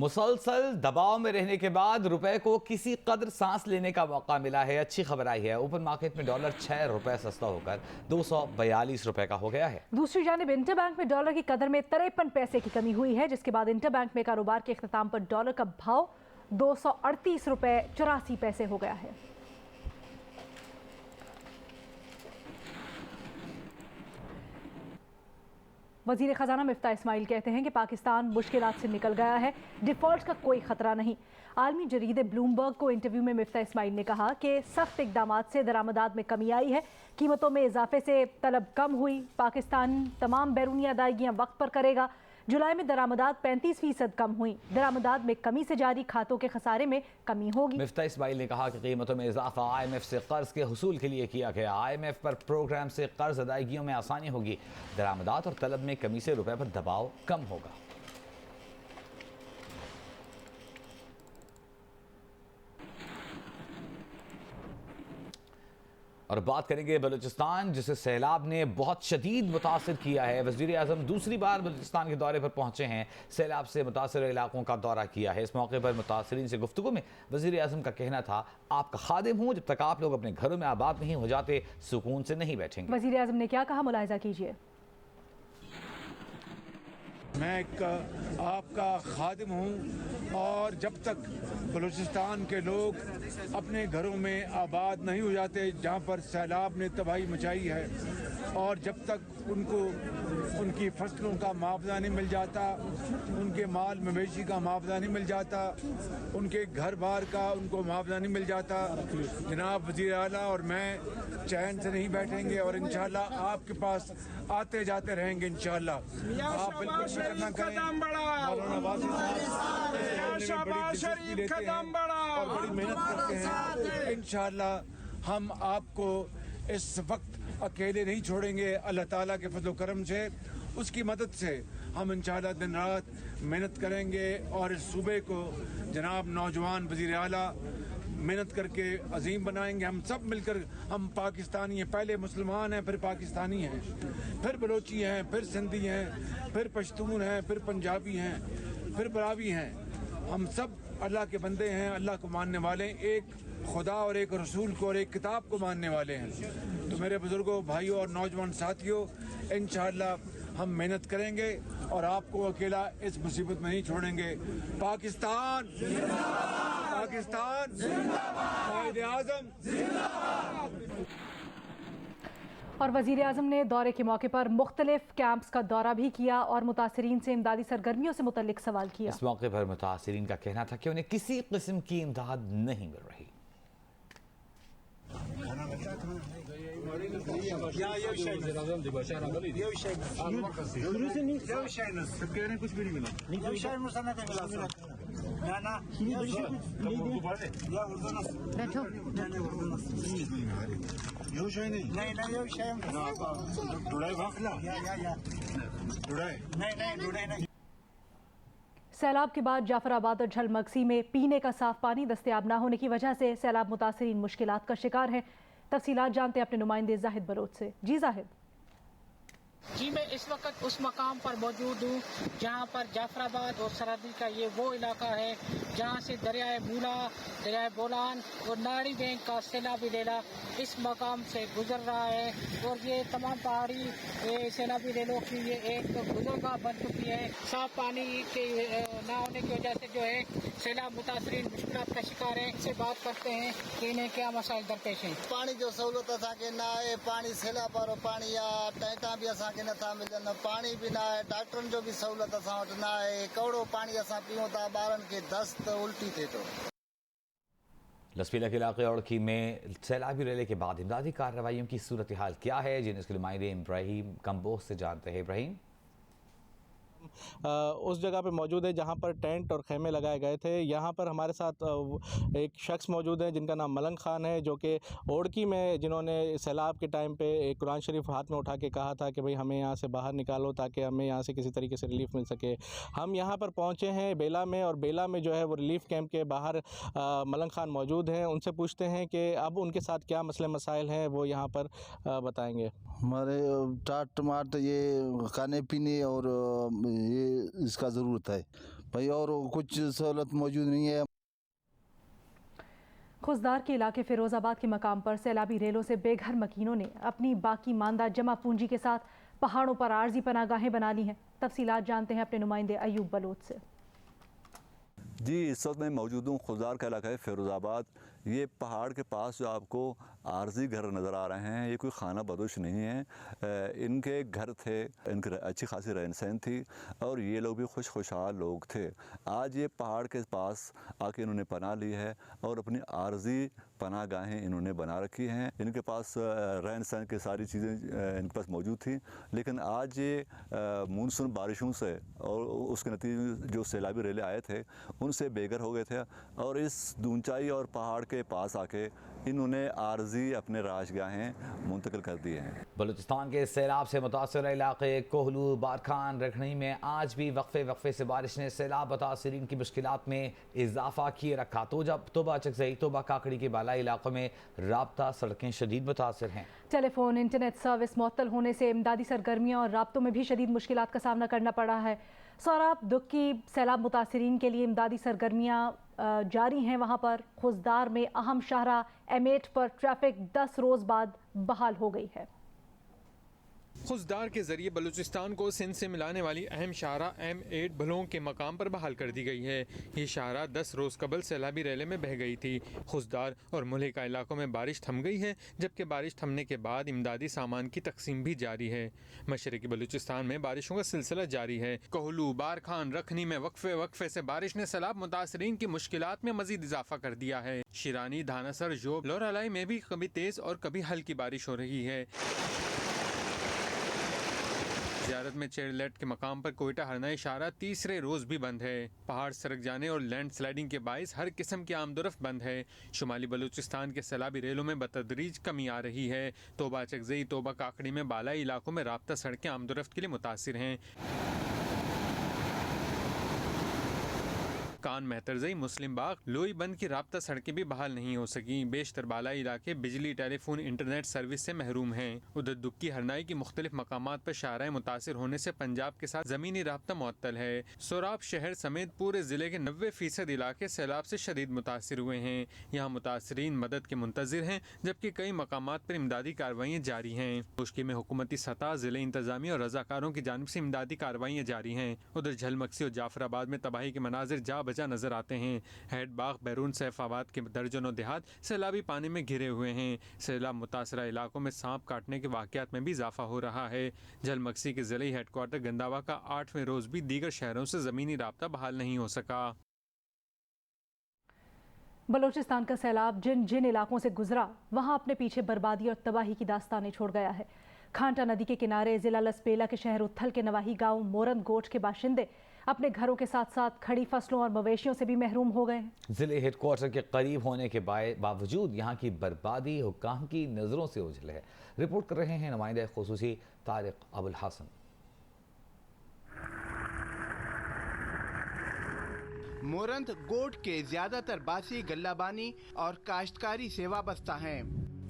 मुसलसल दबाव में रहने के बाद रुपए को किसी कदर सांस लेने का मौका मिला है। अच्छी खबर आई है, ओपन मार्केट में डॉलर 6 रुपए सस्ता होकर 242 रुपए का हो गया है। दूसरी जानिब इंटरबैंक में डॉलर की कदर में 53 पैसे की कमी हुई है, जिसके बाद इंटरबैंक में कारोबार के इख्तिताम पर डॉलर का भाव 238 रुपए 84 पैसे हो गया है। वजीर खजाना मिफ्ता इस्माइल कहते हैं कि पाकिस्तान मुश्किलात से निकल गया है, डिफॉल्ट का कोई खतरा नहीं। आलमी जरीदे ब्लूमबर्ग को इंटरव्यू में मिफ्ता इस्माइल ने कहा कि सख्त इकदामात से दरामदात में कमी आई है, कीमतों में इजाफे से तलब कम हुई। पाकिस्तान तमाम बैरूनी अदायगियाँ वक्त पर करेगा। जुलाई में दरामदात 35% कम हुई। दरामदात में कमी से जारी खातों के खसारे में कमी होगी। मिफ्ता इस्माइल ने कहा कि कीमतों में इजाफा IMF से कर्ज के हुसूल के लिए किया गया। IMF पर प्रोग्राम से कर्ज अदायगियों में आसानी होगी। दरामदात और तलब में कमी से रुपए पर दबाव कम होगा। और बात करेंगे बलूचिस्तान, जिसे सैलाब ने बहुत शदीद मुतासिर किया है। वज़ीर आज़म दूसरी बार बलूचिस्तान के दौरे पर पहुंचे हैं। सैलाब से मुतासिर इलाकों का दौरा किया है। इस मौके पर मुतासिरीन से गुफ्तगू में वज़ीर आज़म का कहना था, आपका खादिम हूँ, जब तक आप लोग अपने घरों में आबाद नहीं हो जाते सुकून से नहीं बैठेंगे। वज़ीर आज़म ने क्या कहा, मुलाहिज़ा कीजिए। मैं आपका खादिम हूँ और जब तक बलूचिस्तान के लोग अपने घरों में आबाद नहीं हो जाते जहाँ पर सैलाब ने तबाही मचाई है, और जब तक उनको उनकी फसलों का मुआवजा नहीं मिल जाता, उनके माल मवेशी का मुआवजा नहीं मिल जाता, उनके घर बार का उनको मुआवजा नहीं मिल जाता, जनाब वज़ीर आला और मैं चैन से नहीं बैठेंगे और इंशाअल्लाह आपके पास आते जाते रहेंगे। इंशाअल्लाह आप बिल्कुल फिक्र न करें। मौलाना वासी साहब और बड़ी मेहनत करते हैं। इंशाअल्लाह हम आपको इस वक्त अकेले नहीं छोड़ेंगे। अल्लाह ताला के फजल करम से, उसकी मदद से हम इंशाअल्लाह दिन रात मेहनत करेंगे और इस सूबे को जनाब नौजवान वज़ीर आला मेहनत करके अजीम बनाएंगे। हम सब मिलकर, हम पाकिस्तानी हैं, पहले मुसलमान हैं, फिर पाकिस्तानी हैं, फिर बलोची हैं, फिर सिंधी हैं, फिर पश्तून हैं, फिर पंजाबी हैं, फिर बरावी हैं। हम सब अल्लाह के बंदे हैं, अल्लाह को मानने वाले, एक खुदा और एक रसूल को और एक किताब को मानने वाले हैं। तो मेरे बुजुर्गों, भाइयों और नौजवान साथियों, इंशाअल्लाह हम मेहनत करेंगे और आपको अकेला इस मुसीबत में नहीं छोड़ेंगे। पाकिस्तान पाकिस्तान कायदे आज़म। और वज़ीर आज़म ने दौरे के मौके पर मुख्तलिफ कैंप्स का दौरा भी किया और मुतासिरीन से इमदादी सरगर्मियों से मुतल्लिक सवाल किया। इस मौके पर मुतासिरीन का कहना था कि उन्हें किसी किस्म की इमदाद नहीं मिल रही। सैलाब के बाद जाफराबाद और झलमगसी में पीने का साफ पानी दस्तयाब न होने की वजह से सैलाब मुतासिरीन मुश्किलात का शिकार हैं। तफसीलात जानते हैं अपने नुमाइंदे जाहिद बलोच से। जी जाहिद। जी, मैं इस वक्त उस मकाम पर मौजूद हूँ जहाँ पर जाफराबाद और सरहदी का ये वो इलाका है जहाँ से दरियाए मूला, दरियाए बोलान और नारी बैंक का सैलाबी रेला इस मकाम से गुजर रहा है। और ये तमाम पहाड़ी सैलाबी रेलों की ये एक गुजरगाह बन चुकी है। साफ पानी के ना होने की वजह से जो है सैलाब मुतासरीन मुश्किलात का शिकार है। इससे बात करते हैं कि इन्हें क्या मसाइल दरपेश हैं। पानी जो सहूलत असांखे ना आहे, पानी सैलाब वारो पानी आहे, टैंका भी असांखे नथा मिलनि, पानी भी ना आहे, डॉक्टरनि जो भी सहूलत असां वटि ना आहे, कौड़ो पानी असां पीऊं था, ॿारनि खे दस्त उल्टी थिए थो। लसपीला के इलाके औड़की में सैलाबी रेले के बाद इमदादी कार्रवाइयों की सूरत हाल क्या है, जिन्हें इसके नुमाइंदे इब्राहिम कम्बोज से जानते हैं। इब्राहिम, उस जगह पे मौजूद है जहाँ पर टेंट और खेमे लगाए गए थे। यहाँ पर हमारे साथ एक शख्स मौजूद है जिनका नाम मलंग खान है, जो कि ओड़की में जिन्होंने सैलाब के टाइम पे एक कुरान शरीफ हाथ में उठा के कहा था कि भाई हमें यहाँ से बाहर निकालो ताकि हमें यहाँ से किसी तरीके से रिलीफ मिल सके। हम यहाँ पर पहुँचे हैं बेला में, और बेला में जो है वो रिलीफ कैंप के बाहर मलंग खान मौजूद हैं। उनसे पूछते हैं कि अब उनके साथ क्या मसले मसाइल हैं, वो यहाँ पर बताएँगे। हमारे टाट टमाट ये खाने पीने और ये इसका ज़रूरत है। भाई, और कुछ सहूलत मौजूद नहीं है। खुजदार के इलाके फिरोजाबाद के मकाम पर सैलाबी रेलों से बेघर मकीनों ने अपनी बाकी मानदा जमा पूंजी के साथ पहाड़ों पर आर्जी पनागाहें बना ली हैं। तफसीलात जानते हैं अपने नुमाइंदे अयूब बलोच से। जी, इस वक्त मैं मौजूद हूँ खुजदार का इलाका है फिरोज़ाबाद। ये पहाड़ के पास जो आपको आर्जी घर नज़र आ रहे हैं, ये कोई खाना बदोश नहीं है। इनके घर थे, इनकी अच्छी खासी रहन सहन थी और ये लोग भी खुशहाल लोग थे। आज ये पहाड़ के पास आके इन्होंने पनाह ली है और अपनी आर्जी पनाह गाहें इन्होंने बना रखी हैं। इनके पास रहन सहन की सारी चीज़ें इनके पास मौजूद थी, लेकिन आज ये मानसून बारिशों से और उसके नतीजे जो सैलाबी रेले आए थे उनसे बेघर हो गए थे और इस ऊंचाई और पहाड़ के पास आके इन्होंने आर्जी अपने राजगाहें मुंतकिल कर दिए हैं। बलूचिस्तान के सैलाब से मुतासर इलाके कोहलू, बारखान, रखनी में आज भी वक्फे से बारिश ने सैलाब मुतासरीन की मुश्किलात में इजाफा किए रखा। तो जब तोबा चकजई, तोबा काकड़ी के बालाई इलाकों में राब्ता सड़कें शदीद मुतासर हैं। टेलीफोन, इंटरनेट सर्विस मुअत्तल होने से इमदादी सरगर्मियाँ और राब्तों में भी शदीद मुश्किलात का सामना करना पड़ा है। सौराब दुक्की सैलाब मुतासरीन के लिए इमदादी सरगर्मियाँ जारी हैं। वहाँ पर खुजदार में अहम शाहरा M8 पर ट्रैफिक 10 रोज़ बाद बहाल हो गई है। खुजदार के जरिए बलूचिस्तान को सिंध से मिलाने वाली अहम शाहरा M8 भलों के मकाम पर बहाल कर दी गई है। ये शाहरा 10 रोज़ कबल सैलाबी रेले में बह गई थी। खुजदार और मुल्हिका इलाकों में बारिश थम गई है, जबकि बारिश थमने के बाद इमदादी सामान की तकसीम भी जारी है। मशरकी बलूचिस्तान में बारिशों का सिलसिला जारी है। कोहलू, बारखान, रखनी में वक्फे से बारिश ने सैलाब मुतासरीन की मुश्किलात में मजीद इजाफा कर दिया है। शिरानी, धानासर, जोब, लोरालाई में भी कभी तेज़ और कभी हल्की बारिश हो रही है। ज़ियारत में चेरलेट के मकाम पर कोयटा हरनाई शाहरा तीसरे रोज़ भी बंद है। पहाड़ सरक जाने और लैंड स्लाइडिंग के बाइस हर किस्म की आमदोरफ्त बंद है। शुमाली बलूचिस्तान के सैलाबी रेलों में बतदरीज कमी आ रही है। तोबा चकजई, तोबा काकड़ी में बालाई इलाकों में राब्ता सड़कें आमदोरफ्त के लिए मुतासिर हैं। कान, मेहतरजई, मुस्लिम बाग, लोई बंद की राब्ता सड़कें भी बहाल नहीं हो सकी। बेशतर बालाई इलाके बिजली, टेलीफोन, इंटरनेट सर्विस से महरूम हैं। उधर दुक्की हरनाई की मुख्तलिफ मकामात पर शाहराएं मुतासिर होने से पंजाब के साथ ज़मीनी राब्ता मुअत्तल है। सोराब शहर समेत पूरे ज़िले के 90% इलाके सैलाब से शदीद मुतासिर हुए हैं। यहाँ मुतासरीन मदद के मुंतज़िर हैं, जबकि कई मकामात पर इमदादी कार्रवाइयाँ जारी हैं। मुश्किल में हुकूमती सतह, ज़िले इंतज़ामिया और रज़ाकारों की जानिब से इमदादी कार्रवाइयाँ जारी हैं। उधर झलमक्सी और जाफराबाद में तबाही के मनाजिर जा बजा नजर आते हैं। हैड बाग, बैरून, सैफाबाद के दर्जनों देहात सैलाबी पानी में घिरे हुए हैं। सैलाब मुतासरा इलाकों में सांप काटने के वाक़यात में भी इजाफा हो रहा है। झलमक्सी के ज़िले हेडक्वार्टर गंदावा का 8वें रोज़ भी दीगर शहरों से ज़मीनी राब्ता बहाल नहीं हो सका। बलूचिस्तान का सैलाब जिन जिन इलाकों से गुजरा वहाँ अपने पीछे बर्बादी और तबाही की दास्तानें छोड़ गया है। खांटा नदी के किनारे ज़िला लसपेला के शहर उथल के नवाही गांव मोरन गोट के बाशिंदे अपने घरों के साथ साथ खड़ी फसलों और मवेशियों से भी महरूम हो गए हैं। जिले हेडक्वार्टर के करीब होने के बावजूद यहाँ की बर्बादी हुक्काम की नज़रों से ओझल है। रिपोर्ट कर रहे हैं नुमाइंदे खुसूसी तारिक अबुल हसन। मोरंत गोट के ज्यादातर बासी गल्लाबानी और काश्तकारी से वाबस्ता हैं।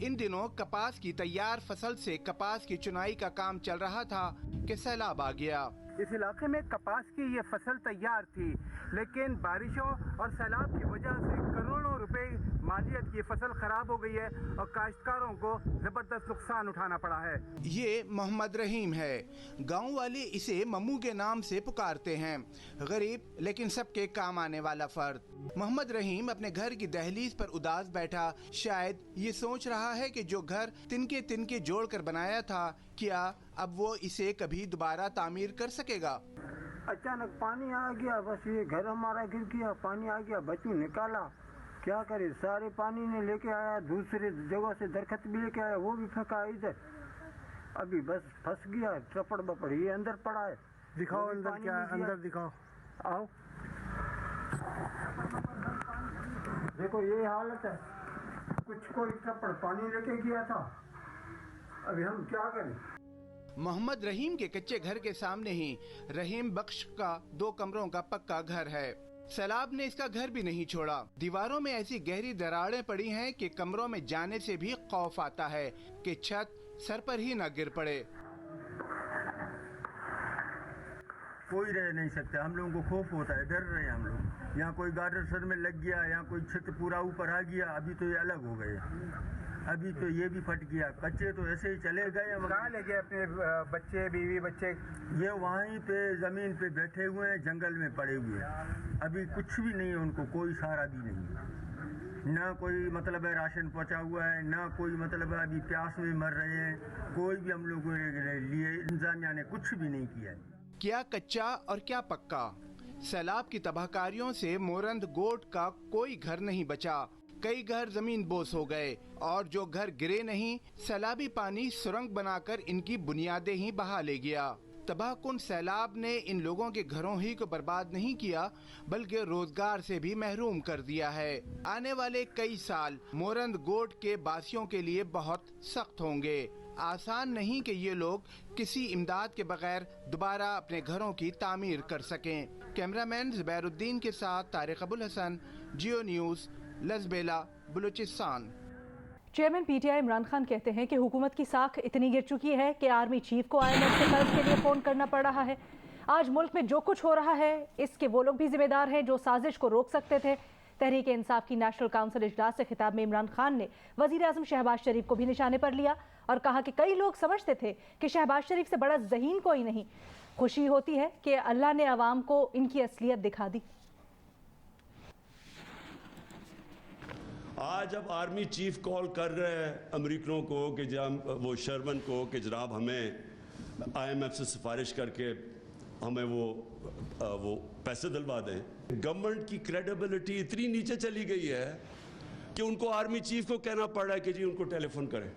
इन दिनों कपास की तैयार फसल से कपास की चुनाई का काम चल रहा था कि सैलाब आ गया। इस इलाके में कपास की ये फसल तैयार थी, लेकिन बारिशों और सैलाब की वजह से करोड़ों रुपए मालियत की फसल खराब हो गई है और काश्तकारों को जबरदस्त नुकसान उठाना पड़ा है। ये मोहम्मद रहीम है। गांव वाले इसे मम्मू के नाम से पुकारते हैं। गरीब लेकिन सबके काम आने वाला फर्द। मोहम्मद रहीम अपने घर की दहलीज पर उदास बैठा शायद ये सोच रहा है कि जो घर तिनके जोड़कर बनाया था, क्या अब वो इसे कभी दोबारा तामीर कर सकेगा? अचानक पानी आ गया, बस ये घर हमारा गिर गया, पानी आ गया, बच्चों निकाला, क्या करे, सारे पानी ने लेके आया, दूसरे जगह से दरख्त भी लेके आया, वो भी फेंका इधर, अभी बस फंस गया, चपड़ बपड़ ये अंदर पड़ा है। दिखाओ अंदर क्या है, अंदर दिखाओ, आओ देखो ये हालत है, कुछ कोई चपड़ पानी लेके गया था, अभी हम क्या करें। मोहम्मद रहीम के कच्चे घर के सामने ही रहीम बख्श का 2 कमरों का पक्का घर है। सैलाब ने इसका घर भी नहीं छोड़ा। दीवारों में ऐसी गहरी दरारें पड़ी हैं कि कमरों में जाने से भी खौफ आता है कि छत सर पर ही न गिर पड़े। कोई रह नहीं सकता। हम लोगों को खौफ होता है, डर रहे हैं हम लोग। यहाँ कोई गार्डर सर में लग गया, यहाँ कोई छत पूरा ऊपर आ गया, अभी तो ये अलग हो गए, अभी तो ये भी फट गया। बच्चे तो ऐसे ही चले गए। कहाँ ले गए अपने बच्चे, बीवी बच्चे? ये वहीं पे ज़मीन पे बैठे हुए हैं, जंगल में पड़े हुए हैं। अभी कुछ भी नहीं है, उनको कोई सहारा भी नहीं, ना कोई मतलब है राशन पहुंचा हुआ है, ना कोई मतलब है अभी प्यास में मर रहे हैं। कोई भी हम लोगों के लिए इंतजामिया ने कुछ भी नहीं किया है। क्या कच्चा और क्या पक्का? सैलाब की तबाहकारियों से मोरंद गोट का कोई घर नहीं बचा। कई घर जमीन बोस हो गए और जो घर गिरे नहीं, सैलाबी पानी सुरंग बनाकर इनकी बुनियादें ही बहा ले गया। तबाहकुन सैलाब ने इन लोगों के घरों ही को बर्बाद नहीं किया, बल्कि रोजगार से भी महरूम कर दिया है। आने वाले कई साल मोरंद गोट के बासियों के लिए बहुत सख्त होंगे। आसान नहीं कि ये लोग किसी इमदाद के बगैर दोबारा अपने घरों की तामीर कर सकें। कैमरामैन ज़ुबैरुद्दीन के साथ तारिक अबुल हसन, जियो न्यूज़, लसबेला, बलूचिस्तान। चेयरमैन पीटीआई इमरान खान कहते हैं कि हुकूमत की साख इतनी गिर चुकी है कि आर्मी चीफ को IMF से कर्ज के लिए फ़ोन करना पड़ रहा है। आज मुल्क में जो कुछ हो रहा है, इसके वो लोग भी जिम्मेदार हैं जो साजिश को रोक सकते थे। तहरीक इंसाफ की नेशनल काउंसिल इजलास से खिताब में इमरान खान ने वज़ीर आज़म शहबाज शरीफ को भी निशाने पर लिया और कहा कि कई लोग समझते थे कि शहबाज शरीफ से बड़ा ज़हीन कोई नहीं। खुशी होती है कि अल्लाह ने अवाम को इनकी असलियत दिखा दी। आज अब आर्मी चीफ कॉल कर रहे हैं अमेरिकनों को कि वो शर्मन को कि जनाब हमें IMF से सिफारिश करके हमें वो पैसे दिलवा दें। गवर्नमेंट की क्रेडिबिलिटी इतनी नीचे चली गई है कि उनको आर्मी चीफ को कहना पड़ रहा है कि जी उनको टेलीफोन करें।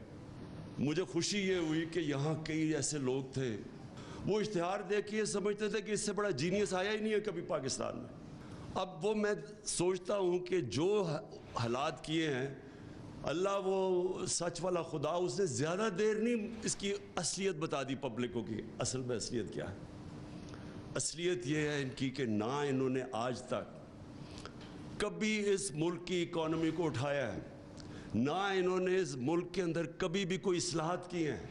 मुझे खुशी ये हुई कि यहाँ कई ऐसे लोग थे, वो इश्तिहार देख के समझते थे कि इससे बड़ा जीनियस आया ही नहीं है कभी पाकिस्तान में। अब वो मैं सोचता हूँ कि जो हालात किए हैं, अल्लाह वो सच वाला खुदा, उसने ज़्यादा देर नहीं इसकी असलियत बता दी पब्लिक को कि असल में असलियत क्या है। असलियत ये है इनकी कि ना इन्होंने आज तक कभी इस मुल्क की इकॉनमी को उठाया है, ना इन्होंने इस मुल्क के अंदर कभी भी कोई इस्लाहात किए हैं,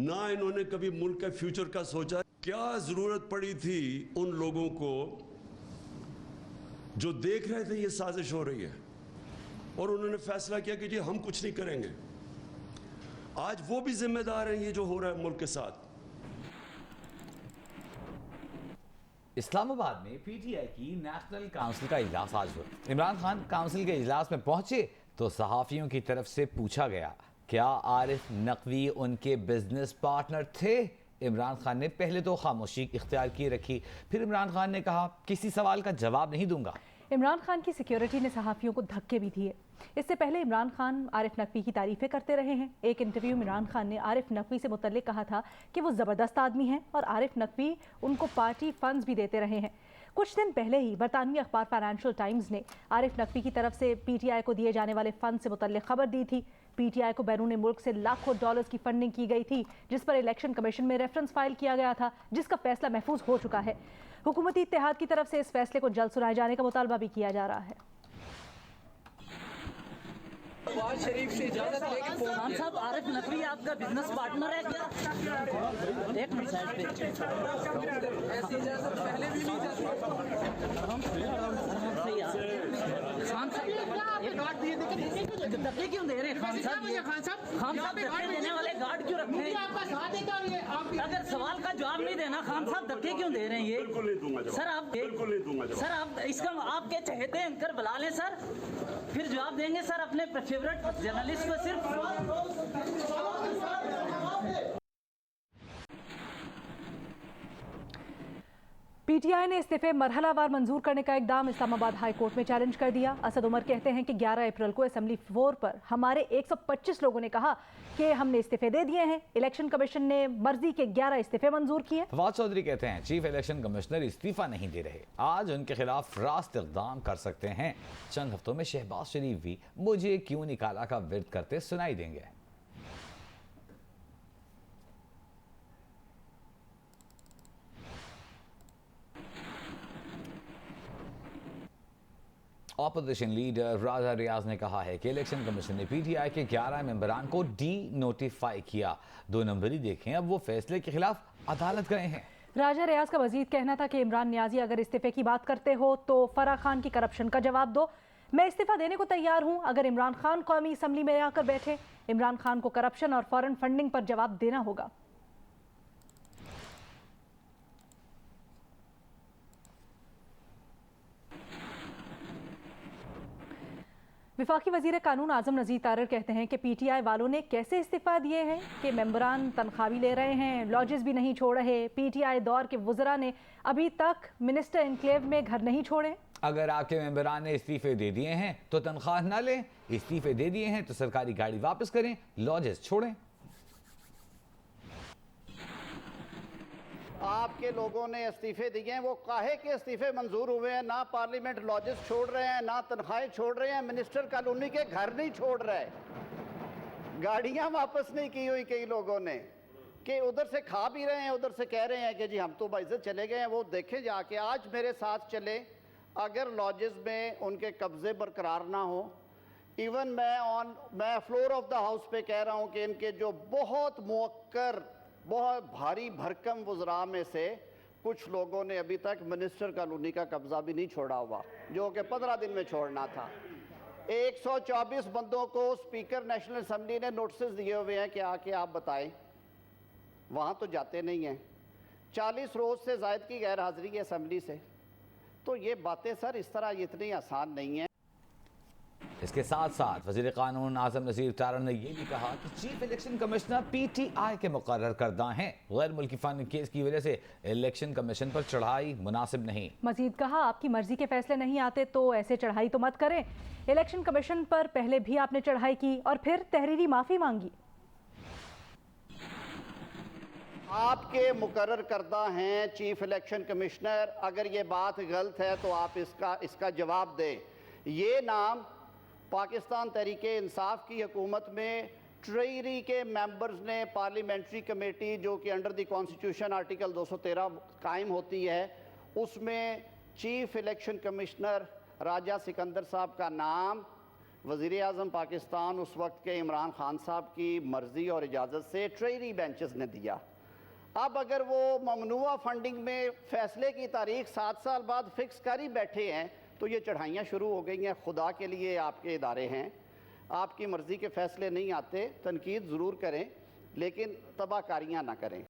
ना इन्होंने कभी मुल्क के फ्यूचर का सोचा। क्या ज़रूरत पड़ी थी उन लोगों को जो देख रहे थे ये साजिश हो रही है और उन्होंने फैसला किया कि जी हम कुछ नहीं करेंगे। आज वो भी जिम्मेदार हैं ये जो हो रहा है मुल्क के साथ। इस्लामाबाद में पीटीआई की नेशनल काउंसिल का इजलास आज हुआ। इमरान खान काउंसिल के इजलास में पहुंचे तो सहाफ़ियों की तरफ से पूछा गया, क्या आरिफ नकवी उनके बिजनेस पार्टनर थे? इमरान खान ने पहले तो खामोशी इख्तियार की रखी, फिर इमरान खान ने कहा किसी सवाल का जवाब नहीं दूंगा। इमरान खान की सिक्योरिटी ने सहाफ़ियों को धक्के भी दिए। इससे पहले इमरान खान आरिफ नकवी की तारीफ़ें करते रहे हैं। एक इंटरव्यू में इमरान खान ने आरिफ नकवी से मुतल्लिक कहा था कि वो ज़बरदस्त आदमी हैं और आरिफ नकवी उनको पार्टी फंड्स भी देते रहे हैं। कुछ दिन पहले ही बरतानवी अखबार फाइनेंशियल टाइम्स ने आरिफ नकवी की तरफ से पीटीआई को दिए जाने वाले फंड से मुतल्लिक खबर दी थी। पीटीआई को बैरून मुल्क से लाखों डॉलर्स की फंडिंग की गई थी, जिस पर इलेक्शन कमीशन में रेफरेंस फाइल किया गया था, जिसका फैसला महफूज हो चुका है। हुकूमती इत्तेहाद की तरफ से इस फैसले को जल्द सुनाए जाने का मुतालबा भी किया जा रहा है। नवाज शरीफ से इजाजत लेके खान साहब, आरिफ नकवी आपका बिजनेस पार्टनर है क्या? एक मिनट साइड पे। ऐसी इजाजत पहले भी नहीं जाती। खान साहब धक्के क्यों दे रहे हैं? खान साहब धक्के देने वाले गार्ड क्यों रखे हैं? अगर सवाल का जवाब नहीं देना, खान साहब धक्के क्यों दे रहे हैं? ये सर आप इसका आपके चहेते एंकर बुला लें सर, फिर जवाब देंगे सर अपने फेवरेट जर्नलिस्ट को सिर्फ। पीटीआई ने इस्तीफे मरहलावार मंजूर करने का इकदाम इस्लामाबाद हाई कोर्ट में चैलेंज कर दिया। असद उमर कहते हैं कि 11 अप्रैल को असेंबली फ्लोर पर हमारे 125 लोगों ने कहा कि हमने इस्तीफे दे दिए हैं। इलेक्शन कमीशन ने मर्जी के 11 इस्तीफे मंजूर किए। फवाद चौधरी कहते हैं चीफ इलेक्शन कमिश्नर इस्तीफा नहीं दे रहे, आज उनके खिलाफ रास्त इक़दाम कर सकते हैं। चंद हफ्तों में शहबाज शरीफ भी मुझे क्यों निकाला का विर्द करते सुनाई देंगे। ऑपोजिशन लीडर राजा रियाज ने कहा है कि इलेक्शन कमीशन ने पीटीआई के 11 मेंबरान को डी नोटिफाई किया। 2 नंबरी देखें, अब वो फैसले के खिलाफ अदालत गए हैं। राजा रियाज का मजीद कहना था कि इमरान नियाजी अगर इस्तीफे की बात करते हो तो फराह खान की करप्शन का जवाब दो। मैं इस्तीफा देने को तैयार हूं अगर इमरान खान कौमी असम्बली में आकर बैठे। इमरान खान को करप्शन और फॉरेन फंडिंग पर जवाब देना होगा। विफाकी वजीर कानून आजम नज़ीर तारर कहते हैं कि पीटीआई वालों ने कैसे इस्तीफा दिए हैं कि मेंबरान तनख्वाह भी ले रहे हैं, लॉजेस भी नहीं छोड़ रहे। पीटीआई दौर के वज़रा ने अभी तक मिनिस्टर एनक्लेव में घर नहीं छोड़े। अगर आपके मेंबरान ने इस्तीफे दे दिए हैं तो तनख्वाह ना लें, इस्तीफे दे दिए हैं तो सरकारी गाड़ी वापस करें, लॉजेस छोड़ें। आपके लोगों ने इस्तीफे दिए हैं, वो काहे के इस्तीफे मंजूर हुए हैं? ना पार्लियामेंट लॉजेस छोड़ रहे हैं, ना तनख्वाहें छोड़ रहे हैं, मिनिस्टर कॉलोनी के घर नहीं छोड़ रहे, गाड़ियां वापस नहीं की हुई कई लोगों ने, कि उधर से खा भी रहे हैं, उधर से कह रहे हैं कि जी हम तो बाइज्जत चले गए हैं। वो देखें जाके, आज मेरे साथ चले, अगर लॉजेस में उनके कब्जे बरकरार ना हो, इवन मैं फ्लोर ऑफ द हाउस पे कह रहा हूँ कि इनके जो बहुत मुअक्कर, बहुत भारी भरकम वज़रा में से कुछ लोगों ने अभी तक मिनिस्टर कॉलोनी का कब्जा भी नहीं छोड़ा हुआ, जो कि 15 दिन में छोड़ना था। 124 बंदों को स्पीकर नेशनल असम्बली ने नोटिस दिए हुए हैं कि आके आप बताएं, वहाँ तो जाते नहीं हैं। 40 रोज़ से ज़ायद की गैर हाजिरी है असम्बली से। तो ये बातें सर इस तरह इतनी आसान नहीं है। इसके साथ साथ वज़ीर कानून आज़म नज़ीर तारर ने यह भी कहा कि चीफ इलेक्शन कमिश्नर पीटीआई के मुकर्रर करदा हैं। गैर मुल्की फंड केस की वजह से इलेक्शन कमीशन पर चढ़ाई मुनासिब नहीं। मजीद कहा, आपकी मर्जी के फैसले नहीं आते तो ऐसे चढ़ाई तो मत करें। इलेक्शन कमीशन पर पहले भी आपने चढ़ाई की और फिर तहरीरी माफी मांगी। आपके मुकर्रर करदा हैं चीफ इलेक्शन कमिश्नर, अगर ये बात गलत है तो आप इसका जवाब दें। ये नाम पाकिस्तान तहरीके इंसाफ की हुकूमत में ट्रेजरी के मेंबर्स ने पार्लियामेंट्री कमेटी, जो कि अंडर द कॉन्स्टिट्यूशन आर्टिकल 213 कायम होती है, उसमें चीफ इलेक्शन कमिश्नर राजा सिकंदर साहब का नाम वज़ीर आज़म पाकिस्तान उस वक्त के इमरान खान साहब की मर्ज़ी और इजाज़त से ट्रेजरी बेंचेस ने दिया। अब अगर वो ममनुआ फंडिंग में फ़ैसले की तारीख 7 साल बाद फिक्स कर ही बैठे हैं तो ये चढ़ाइयाँ शुरू हो गई हैं। खुदा के लिए आपके इदारे हैं, आपकी मर्ज़ी के फ़ैसले नहीं आते, तनकीद ज़रूर करें लेकिन तबाहकारियाँ ना करें।